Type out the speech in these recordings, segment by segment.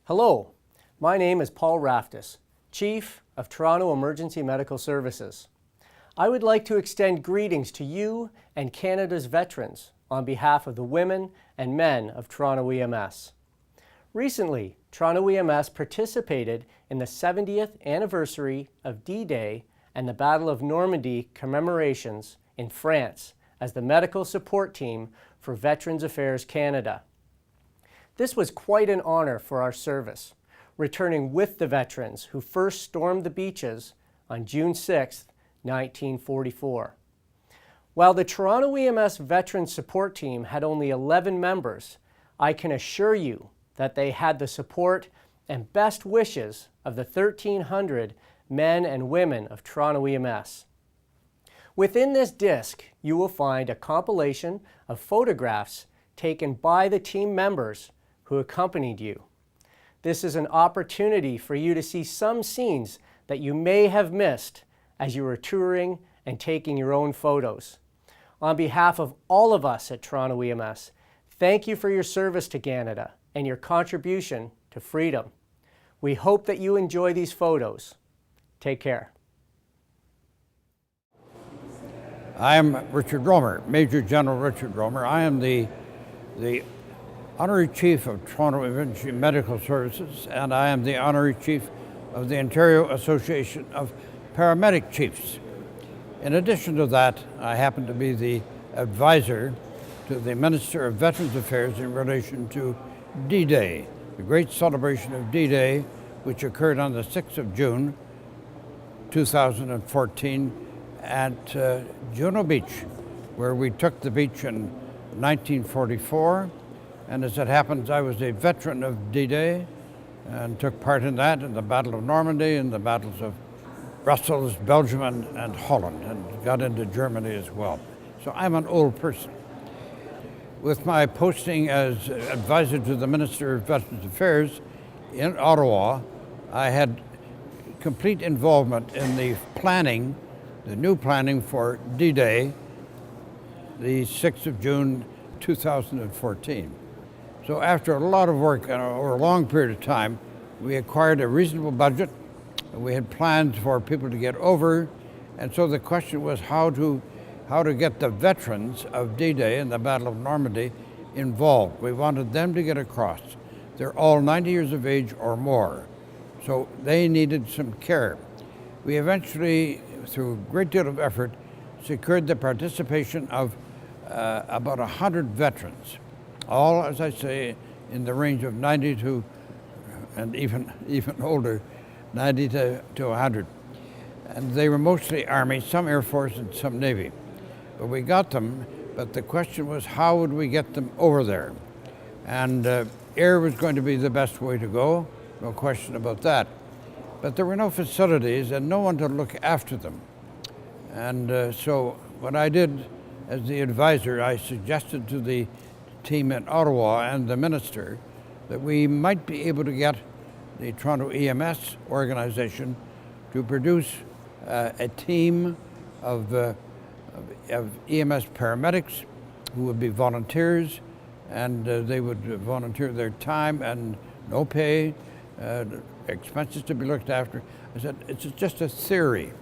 Hello, my name is Paul Raftis, Chief of Toronto Emergency Medical Services. I would like to extend greetings to you and Canada's veterans on behalf of the women and men of Toronto EMS. Recently, Toronto EMS participated in the 70th anniversary of D-Day and the Battle of Normandy commemorations in France as the medical support team for Veterans Affairs Canada. This was quite an honor for our service, returning with the veterans who first stormed the beaches on June 6, 1944. While the Toronto EMS Veterans Support Team had only 11 members, I can assure you that they had the support and best wishes of the 1,300 men and women of Toronto EMS. Within this disc, you will find a compilation of photographs taken by the team members who accompanied you. This is an opportunity for you to see some scenes that you may have missed as you were touring and taking your own photos. On behalf of all of us at Toronto EMS, thank you for your service to Canada and your contribution to freedom. We hope that you enjoy these photos. Take care. I am Richard Romer, Major General Richard Romer. I am the Honorary Chief of Toronto Emergency Medical Services, and I am the Honorary Chief of the Ontario Association of Paramedic Chiefs. In addition to that, I happen to be the advisor to the Minister of Veterans Affairs in relation to D-Day, the great celebration of D-Day, which occurred on the 6th of June, 2014 at Juno Beach, where we took the beach in 1944. And as it happens, I was a veteran of D-Day and took part in that, in the Battle of Normandy, and the battles of Brussels, Belgium, and Holland, and got into Germany as well. So I'm an old person. With my posting as advisor to the Minister of Veterans Affairs in Ottawa, I had complete involvement in the planning, the new planning for D-Day, the 6th of June, 2014. So after a lot of work and over a long period of time, we acquired a reasonable budget. We had plans for people to get over, and so the question was how to get the veterans of D-Day and the Battle of Normandy involved. We wanted them to get across. They're all 90 years of age or more, so they needed some care. We eventually, through a great deal of effort, secured the participation of about 100 veterans, all, as I say, in the range of 90 to, and even older, 90 to 100. And they were mostly Army, some Air Force, and some Navy. But we got them, but the question was how would we get them over there? And air was going to be the best way to go, no question about that. But there were no facilities and no one to look after them. And so what I did as the advisor, I suggested to the team in Ottawa and the minister that we might be able to get the Toronto EMS organization to produce a team of EMS paramedics who would be volunteers, and they would volunteer their time and no pay, expenses to be looked after. I said, it's just a theory.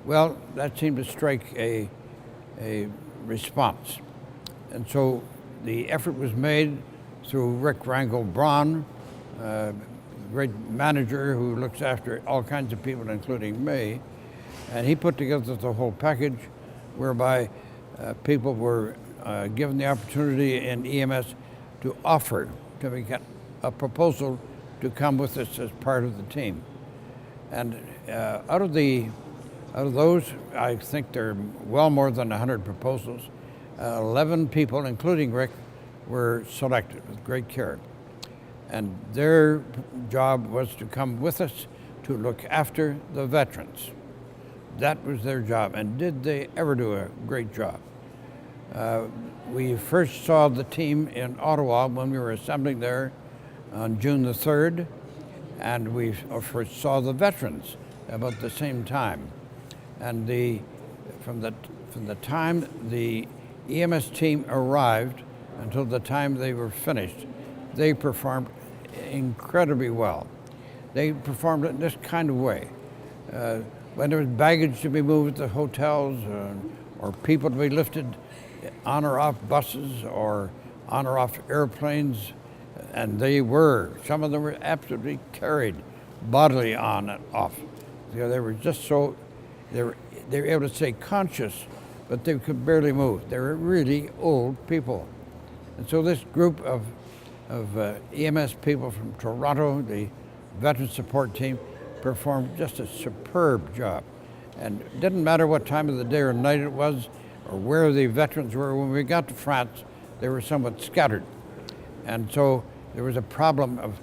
Well, that seemed to strike a response. And so the effort was made through Rick Rangel-Braun, great manager who looks after all kinds of people, including me, and he put together the whole package whereby people were given the opportunity in EMS to offer to make a proposal to come with us as part of the team. And out of those, I think there are well more than 100 proposals. 11 people, including Rick, were selected with great care. And their job was to come with us to look after the veterans. That was their job, and did they ever do a great job. We first saw the team in Ottawa when we were assembling there on June the 3rd, and we first saw the veterans about the same time. And from the time the EMS team arrived until the time they were finished, they performed incredibly well. They performed it in this kind of way. When there was baggage to be moved to hotels or people to be lifted on or off buses or on or off airplanes, and some of them were absolutely carried bodily on and off. They were just so, they were able to stay conscious, but they could barely move. They were really old people. And so this group of EMS people from Toronto, the Veteran Support Team, performed just a superb job. And it didn't matter what time of the day or night it was or where the veterans were. When we got to France, they were somewhat scattered. And so there was a problem of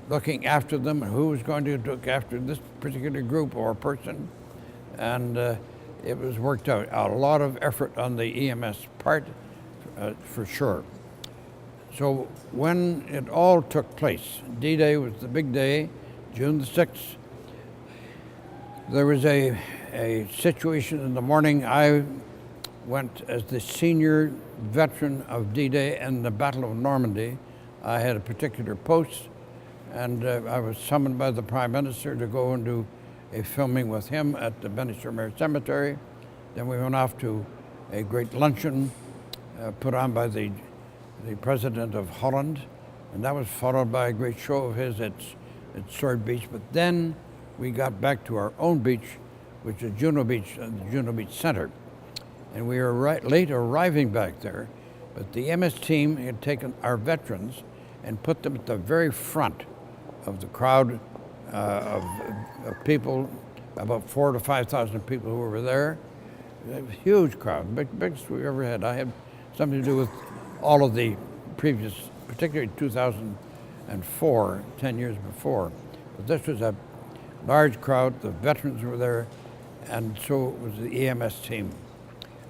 looking after them and who was going to look after this particular group or person. And it was worked out. A lot of effort on the EMS part, for sure. So when it all took place, D-Day was the big day, June the 6th. There was a situation in the morning. I went as the senior veteran of D-Day and the Battle of Normandy. I had a particular post, and I was summoned by the Prime Minister to go and do a filming with him at the Benny-sur-Mer Cemetery. Then we went off to a great luncheon put on by the President of Holland, and that was followed by a great show of his at Sword Beach. But then we got back to our own beach, which is Juno Beach, the Juno Beach Center. And we were late arriving back there, but the MS team had taken our veterans and put them at the very front of the crowd of people, about 4,000 to 5,000 people who were there. A huge crowd, biggest we ever had. I had something to do with all of the previous, particularly 2004, 10 years before. But this was a large crowd, the veterans were there, and so was the EMS team.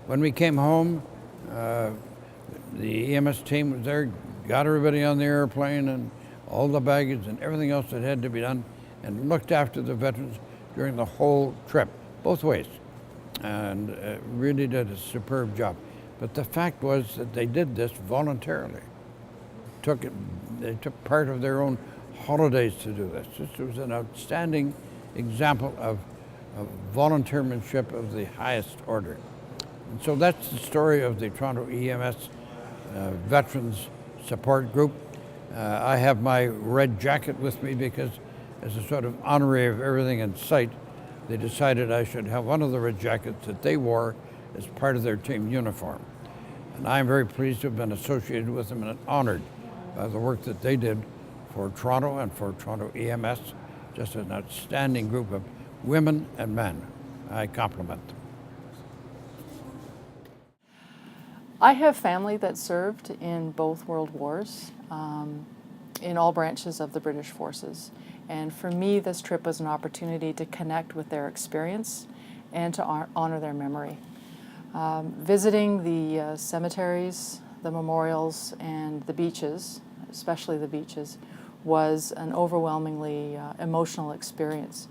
When we came home, the EMS team was there, got everybody on the airplane and all the baggage and everything else that had to be done, and looked after the veterans during the whole trip, both ways, and really did a superb job. But the fact was that they did this voluntarily. They took part of their own holidays to do this. This was an outstanding example of volunteermanship of the highest order. And so that's the story of the Toronto EMS Veterans Support Group. I have my red jacket with me because as a sort of honorary of everything in sight, they decided I should have one of the red jackets that they wore as part of their team uniform. And I'm very pleased to have been associated with them and honored by the work that they did for Toronto and for Toronto EMS. Just an outstanding group of women and men. I compliment them. I have family that served in both world wars, in all branches of the British forces. And for me, this trip was an opportunity to connect with their experience and to honor their memory. Visiting the cemeteries, the memorials, and the beaches, especially the beaches, was an overwhelmingly emotional experience.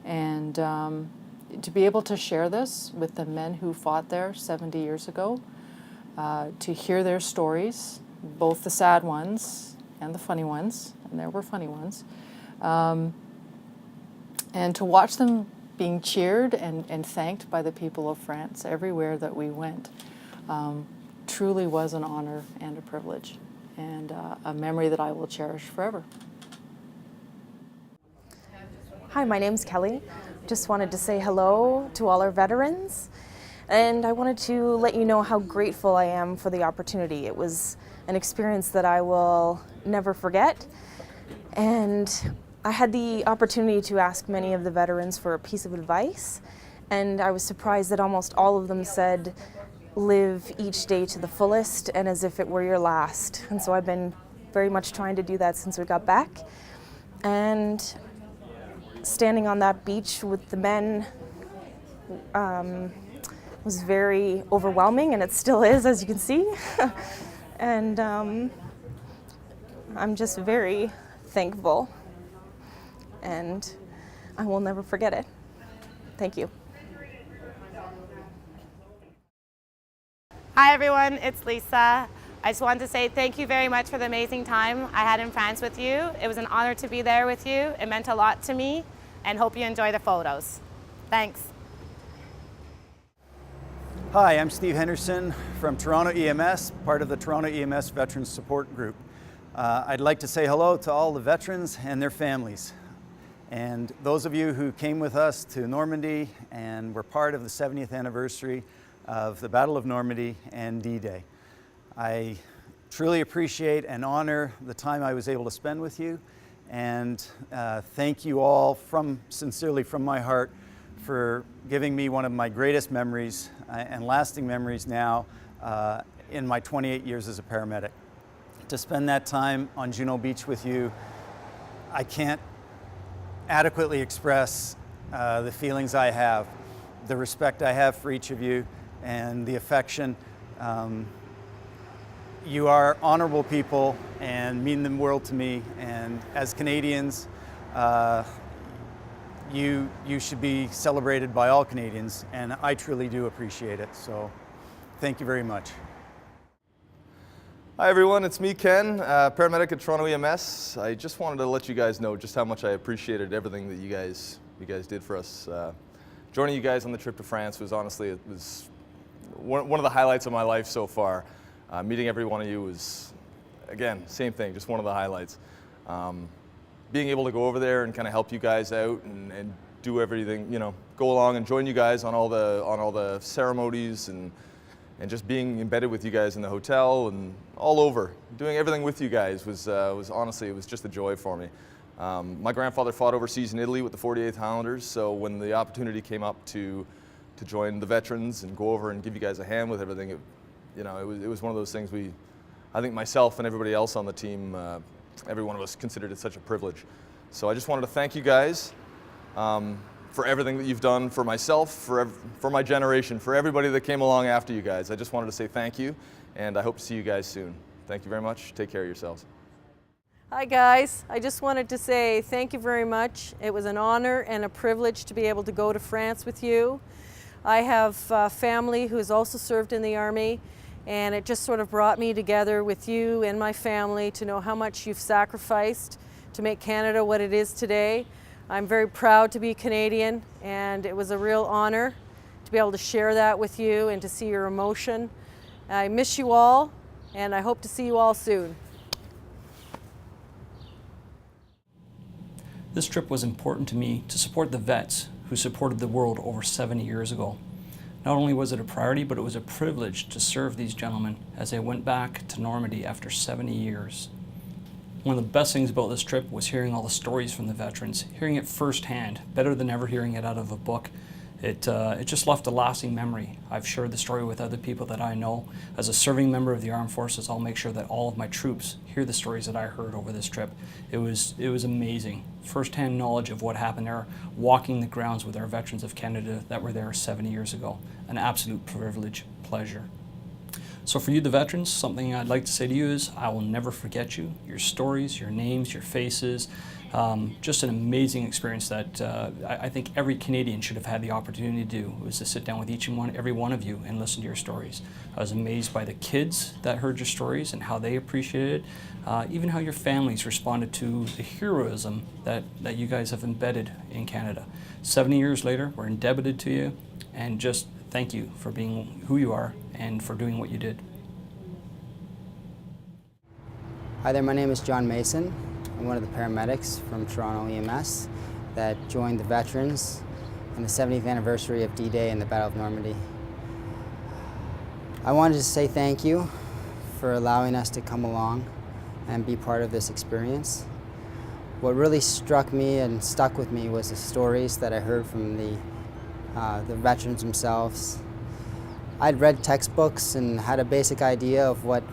And to be able to share this with the men who fought there 70 years ago, to hear their stories, both the sad ones and the funny ones, and there were funny ones, and to watch them being cheered and thanked by the people of France everywhere that we went, truly was an honor and a privilege, and a memory that I will cherish forever. Hi, my name's Kelly. Just wanted to say hello to all our veterans, and I wanted to let you know how grateful I am for the opportunity. It was an experience that I will never forget, and I had the opportunity to ask many of the veterans for a piece of advice, and I was surprised that almost all of them said, live each day to the fullest and as if it were your last. And so I've been very much trying to do that since we got back. And standing on that beach with the men was very overwhelming, and it still is, as you can see. And I'm just very thankful, and I will never forget it. Thank you. Hi everyone, it's Lisa. I just wanted to say thank you very much for the amazing time I had in France with you. It was an honor to be there with you. It meant a lot to me, and hope you enjoy the photos. Thanks. Hi, I'm Steve Henderson from Toronto EMS, part of the Toronto EMS Veterans Support Group. I'd like to say hello to all the veterans and their families, and those of you who came with us to Normandy and were part of the 70th anniversary of the Battle of Normandy and D-Day. I truly appreciate and honor the time I was able to spend with you, and thank you all sincerely from my heart for giving me one of my greatest memories and lasting memories now in my 28 years as a paramedic. To spend that time on Juno Beach with you, I can't adequately express the feelings I have, the respect I have for each of you, and the affection. You are honorable people and mean the world to me, and as Canadians, you should be celebrated by all Canadians, and I truly do appreciate it, so thank you very much. Hi everyone, it's me, Ken, paramedic at Toronto EMS. I just wanted to let you guys know just how much I appreciated everything that you guys did for us. Joining you guys on the trip to France was honestly, it was one of the highlights of my life so far. Meeting every one of you was, again, same thing, just one of the highlights. Being able to go over there and kind of help you guys out and do everything, go along and join you guys on all the ceremonies and just being embedded with you guys in the hotel and all over. Doing everything with you guys was honestly, it was just a joy for me. My grandfather fought overseas in Italy with the 48th Highlanders, so when the opportunity came up to join the veterans and go over and give you guys a hand with everything, it was one of those things I think myself and everybody else on the team, every one of us considered it such a privilege. So I just wanted to thank you guys for everything that you've done for myself, for my generation, for everybody that came along after you guys. I just wanted to say thank you, and I hope to see you guys soon. Thank you very much. Take care of yourselves. Hi guys, I just wanted to say thank you very much. It was an honor and a privilege to be able to go to France with you. I have family who has also served in the Army, and it just sort of brought me together with you and my family to know how much you've sacrificed to make Canada what it is today. I'm very proud to be Canadian, and it was a real honor to be able to share that with you and to see your emotion. I miss you all, and I hope to see you all soon. This trip was important to me to support the vets who supported the world over 70 years ago. Not only was it a priority, but it was a privilege to serve these gentlemen as they went back to Normandy after 70 years. One of the best things about this trip was hearing all the stories from the veterans, hearing it firsthand, better than ever hearing it out of a book. It just left a lasting memory. I've shared the story with other people that I know. As a serving member of the Armed Forces, I'll make sure that all of my troops hear the stories that I heard over this trip. It was amazing. First-hand knowledge of what happened there, walking the grounds with our veterans of Canada that were there 70 years ago. An absolute privilege, pleasure. So for you, the veterans, something I'd like to say to you is I will never forget you, your stories, your names, your faces. Just an amazing experience that I think every Canadian should have had the opportunity to do, was to sit down with every one of you and listen to your stories. I was amazed by the kids that heard your stories and how they appreciated it, even how your families responded to the heroism that you guys have embedded in Canada. 70 years later, we're indebted to you, and just thank you for being who you are and for doing what you did. Hi there, my name is John Mason. I'm one of the paramedics from Toronto EMS that joined the veterans in the 70th anniversary of D-Day and the Battle of Normandy. I wanted to say thank you for allowing us to come along and be part of this experience. What really struck me and stuck with me was the stories that I heard from the veterans themselves. I'd read textbooks and had a basic idea of what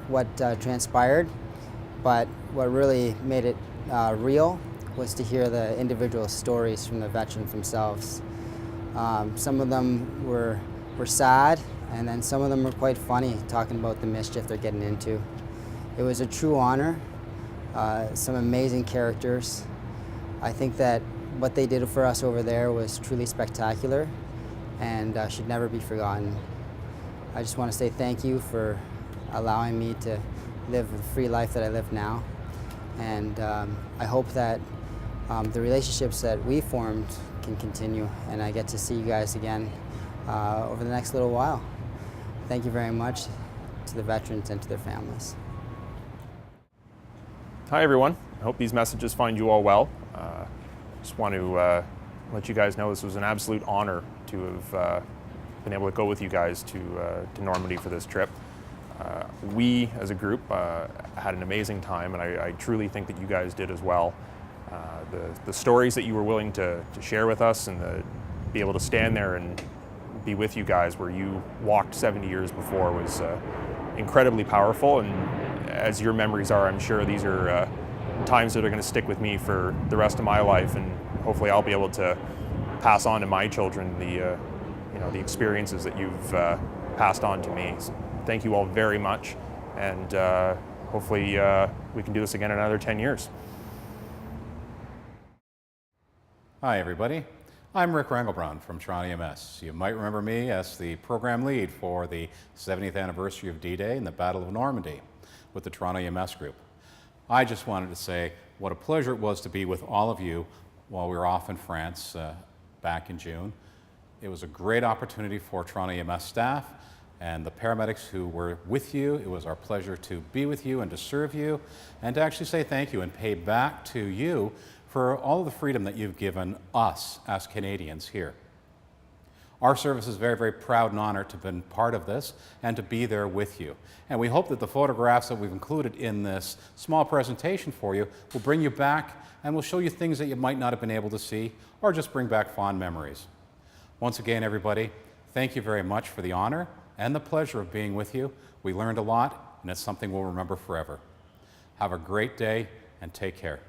transpired, but what really made it real was to hear the individual stories from the veterans themselves. Some of them were sad, and then some of them were quite funny, talking about the mischief they're getting into. It was a true honor, some amazing characters. I think that what they did for us over there was truly spectacular and should never be forgotten. I just want to say thank you for allowing me to live the free life that I live now. And I hope that the relationships that we formed can continue, and I get to see you guys again over the next little while. Thank you very much to the veterans and to their families. Hi everyone, I hope these messages find you all well. Just want to let you guys know this was an absolute honor to have been able to go with you guys to Normandy for this trip. We as a group had an amazing time, and I truly think that you guys did as well. The stories that you were willing to share with us, and be able to stand there and be with you guys where you walked 70 years before, was incredibly powerful. And as your memories are, I'm sure these are times that are going to stick with me for the rest of my life, and hopefully I'll be able to pass on to my children the the experiences that you've passed on to me. So thank you all very much, and hopefully we can do this again in another 10 years. Hi everybody, I'm Rick Rangelbrand from Toronto EMS. You might remember me as the program lead for the 70th anniversary of D-Day and the Battle of Normandy with the Toronto EMS group. I just wanted to say what a pleasure it was to be with all of you while we were off in France back in June. It was a great opportunity for Toronto EMS staff and the paramedics who were with you. It was our pleasure to be with you and to serve you, and to actually say thank you and pay back to you for all of the freedom that you've given us as Canadians here. Our service is very, very proud and honored to have been part of this and to be there with you. And we hope that the photographs that we've included in this small presentation for you will bring you back and will show you things that you might not have been able to see, or just bring back fond memories. Once again, everybody, thank you very much for the honor and the pleasure of being with you. We learned a lot, and it's something we'll remember forever. Have a great day, and take care.